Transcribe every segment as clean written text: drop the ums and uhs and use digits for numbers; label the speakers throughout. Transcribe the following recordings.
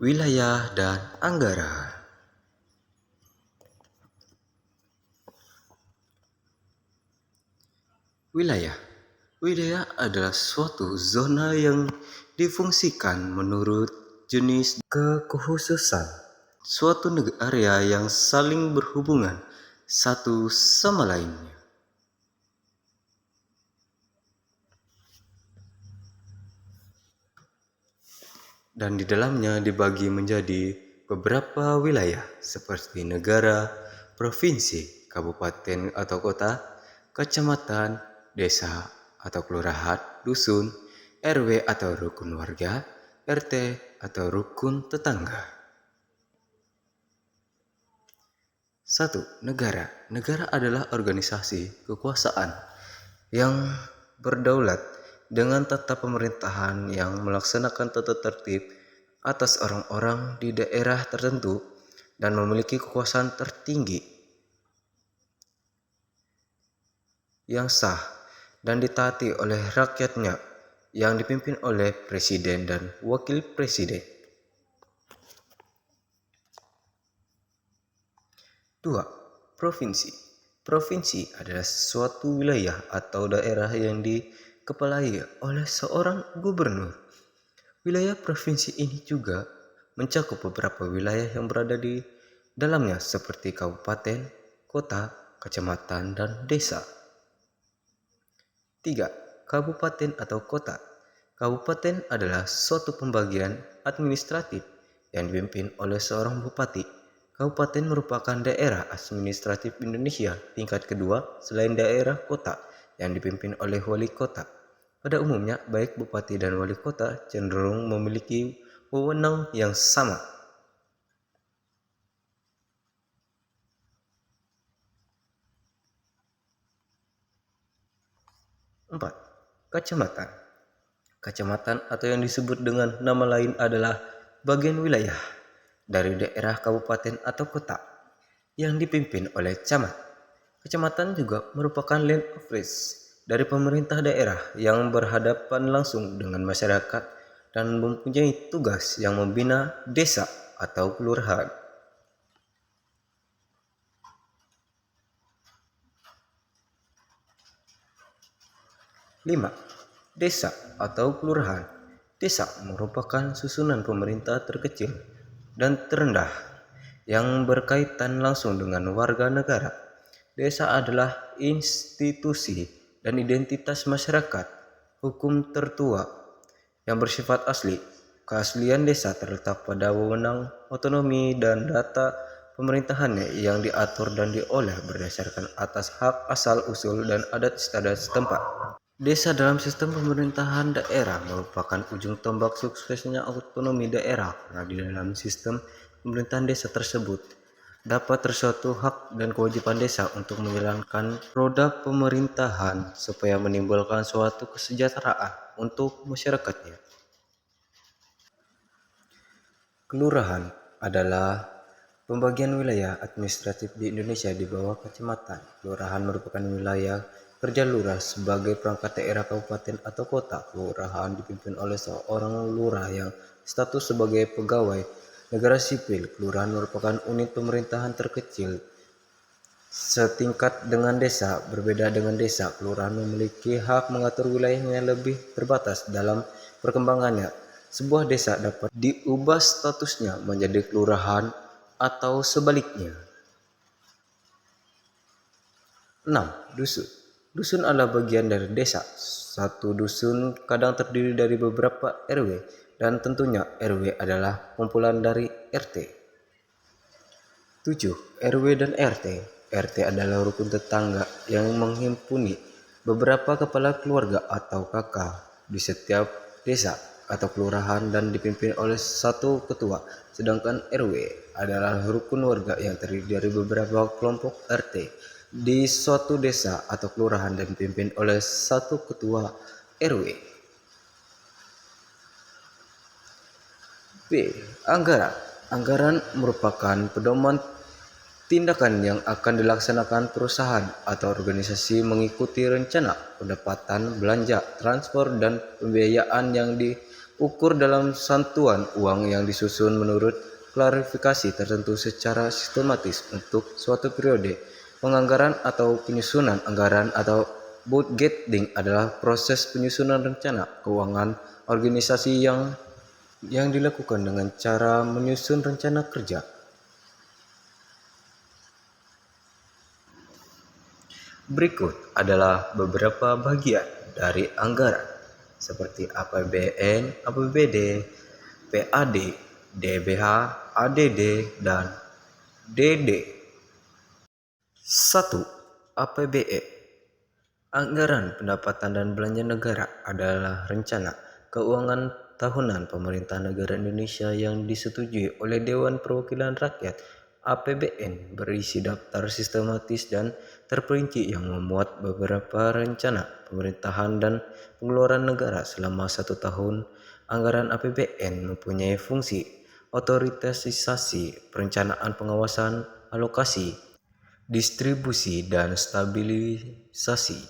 Speaker 1: Wilayah dan anggaran. Wilayah. Wilayah adalah suatu zona yang difungsikan menurut jenis kekhususan suatu area yang saling berhubungan satu sama lainnya. Dan di dalamnya dibagi menjadi beberapa wilayah seperti negara, provinsi, kabupaten atau kota, kecamatan, desa atau kelurahan, dusun, RW atau rukun warga, RT atau rukun tetangga. 1. Negara. Negara adalah organisasi kekuasaan yang berdaulat dengan tata pemerintahan yang melaksanakan tata tertib atas orang-orang di daerah tertentu dan memiliki kekuasaan tertinggi yang sah dan ditaati oleh rakyatnya yang dipimpin oleh presiden dan wakil presiden. 2. Provinsi. Provinsi adalah suatu wilayah atau daerah yang dikepalai oleh seorang gubernur. Wilayah provinsi ini juga mencakup beberapa wilayah yang berada di dalamnya seperti kabupaten, kota, kecamatan, dan desa. 3. Kabupaten atau kota. Kabupaten adalah suatu pembagian administratif yang dipimpin oleh seorang bupati. Kabupaten merupakan daerah administratif Indonesia tingkat kedua selain daerah kota yang dipimpin oleh wali kota. Pada umumnya, baik bupati dan wali kota cenderung memiliki wewenang yang sama. 4. Kecamatan. Kecamatan atau yang disebut dengan nama lain adalah bagian wilayah dari daerah kabupaten atau kota yang dipimpin oleh camat. Kecamatan juga merupakan land office dari pemerintah daerah yang berhadapan langsung dengan masyarakat dan mempunyai tugas yang membina desa atau kelurahan. 5. Desa atau kelurahan. Desa merupakan susunan pemerintah terkecil dan terendah yang berkaitan langsung dengan warga negara. Desa adalah institusi dan identitas masyarakat hukum tertua yang bersifat asli. Keaslian desa terletak pada wewenang, otonomi, dan data pemerintahannya yang diatur dan diolah berdasarkan atas hak asal-usul dan adat istiadat setempat. Desa dalam sistem pemerintahan daerah merupakan ujung tombak suksesnya otonomi daerah karena di dalam sistem pemerintahan desa tersebut dapat tersuatu hak dan kewajiban desa untuk menjalankan roda pemerintahan supaya menimbulkan suatu kesejahteraan untuk masyarakatnya. Kelurahan adalah pembagian wilayah administratif di Indonesia di bawah kecamatan. Kelurahan merupakan wilayah kerja lurah sebagai perangkat daerah kabupaten atau kota. Kelurahan dipimpin oleh seorang lurah yang status sebagai pegawai negara sipil. Kelurahan merupakan unit pemerintahan terkecil setingkat dengan desa. Berbeda dengan desa, kelurahan memiliki hak mengatur wilayahnya lebih terbatas dalam perkembangannya. Sebuah desa dapat diubah statusnya menjadi kelurahan atau sebaliknya. 6. Dusun. Dusun adalah bagian dari desa. Satu dusun kadang terdiri dari beberapa RW, dan tentunya RW adalah kumpulan dari RT. 7. RW dan RT. RT adalah rukun tetangga yang menghimpuni beberapa kepala keluarga atau kakak di setiap desa atau kelurahan dan dipimpin oleh satu ketua. Sedangkan RW adalah rukun warga yang terdiri dari beberapa kelompok RT di suatu desa atau kelurahan dan dipimpin oleh satu ketua RW. B. Anggaran. Anggaran merupakan pedoman tindakan yang akan dilaksanakan perusahaan atau organisasi mengikuti rencana pendapatan, belanja, transfer, dan pembiayaan yang ukur dalam satuan uang yang disusun menurut klarifikasi tertentu secara sistematis untuk suatu periode. Penganggaran atau penyusunan anggaran atau budgeting adalah proses penyusunan rencana keuangan organisasi yang dilakukan dengan cara menyusun rencana kerja. Berikut adalah beberapa bagian dari anggaran seperti APBN, APBD, PAD, DBH, ADD, dan DD. 1. APBE. Anggaran pendapatan dan belanja negara adalah rencana keuangan tahunan pemerintah negara Indonesia yang disetujui oleh Dewan Perwakilan Rakyat. APBN berisi daftar sistematis dan terperinci yang memuat beberapa rencana pemerintahan dan pengeluaran negara selama 1 tahun. Anggaran APBN mempunyai fungsi otoritasasi, perencanaan, pengawasan, alokasi, distribusi, dan stabilisasi.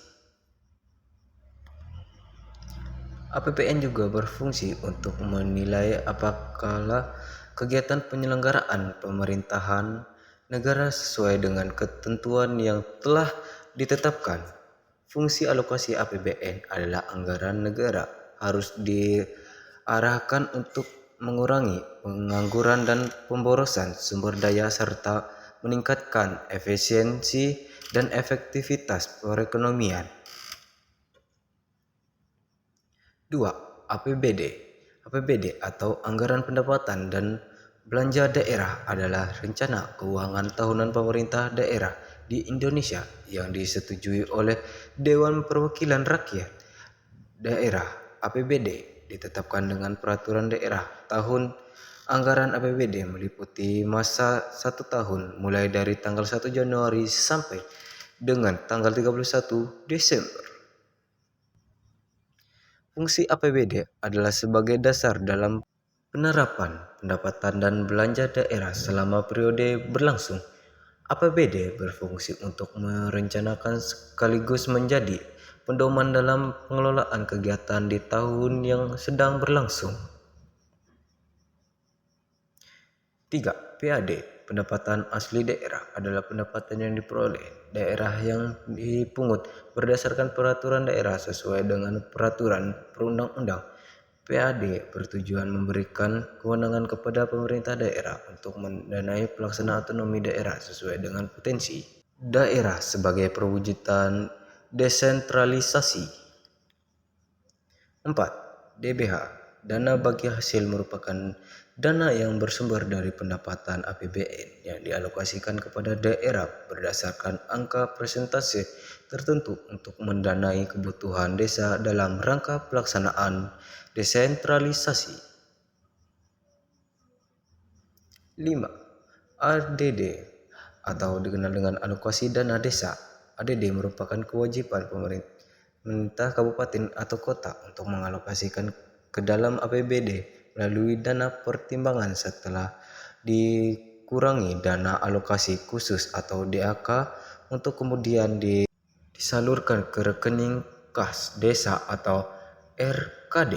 Speaker 1: APBN juga berfungsi untuk menilai apakah kegiatan penyelenggaraan pemerintahan negara sesuai dengan ketentuan yang telah ditetapkan. Fungsi alokasi APBN adalah anggaran negara harus diarahkan untuk mengurangi pengangguran dan pemborosan sumber daya serta meningkatkan efisiensi dan efektivitas perekonomian. 2. APBD. APBD atau Anggaran Pendapatan dan Belanja Daerah adalah rencana keuangan tahunan pemerintah daerah di Indonesia yang disetujui oleh Dewan Perwakilan Rakyat Daerah. APBD ditetapkan dengan peraturan daerah. Tahun anggaran APBD meliputi masa 1 tahun mulai dari tanggal 1 Januari sampai dengan tanggal 31 Desember. Fungsi APBD adalah sebagai dasar dalam penerapan pendapatan dan belanja daerah selama periode berlangsung. APBD berfungsi untuk merencanakan sekaligus menjadi pedoman dalam pengelolaan kegiatan di tahun yang sedang berlangsung. 3. PAD. Pendapatan asli daerah adalah pendapatan yang diperoleh daerah yang dipungut berdasarkan peraturan daerah sesuai dengan peraturan perundang-undang. PAD bertujuan memberikan kewenangan kepada pemerintah daerah untuk mendanai pelaksanaan otonomi daerah sesuai dengan potensi daerah sebagai perwujudan desentralisasi. 4. DBH. Dana bagi hasil merupakan dana yang bersumber dari pendapatan APBN yang dialokasikan kepada daerah berdasarkan angka persentase tertentu untuk mendanai kebutuhan desa dalam rangka pelaksanaan desentralisasi. 5. ADD atau dikenal dengan alokasi dana desa. ADD merupakan kewajiban pemerintah kabupaten atau kota untuk mengalokasikan ke dalam APBD melalui dana pertimbangan setelah dikurangi dana alokasi khusus atau DAK untuk kemudian disalurkan ke rekening kas desa atau RKD.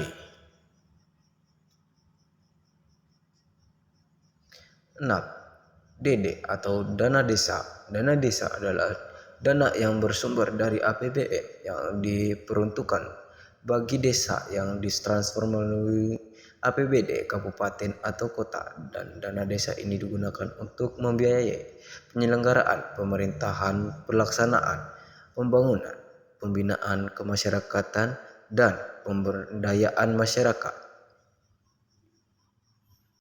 Speaker 1: 6. DD atau dana desa. Dana desa adalah dana yang bersumber dari APBN yang diperuntukkan bagi desa yang ditransfer melalui APBD kabupaten atau kota, dan dana desa ini digunakan untuk membiayai penyelenggaraan pemerintahan, pelaksanaan pembangunan, pembinaan kemasyarakatan, dan pemberdayaan masyarakat.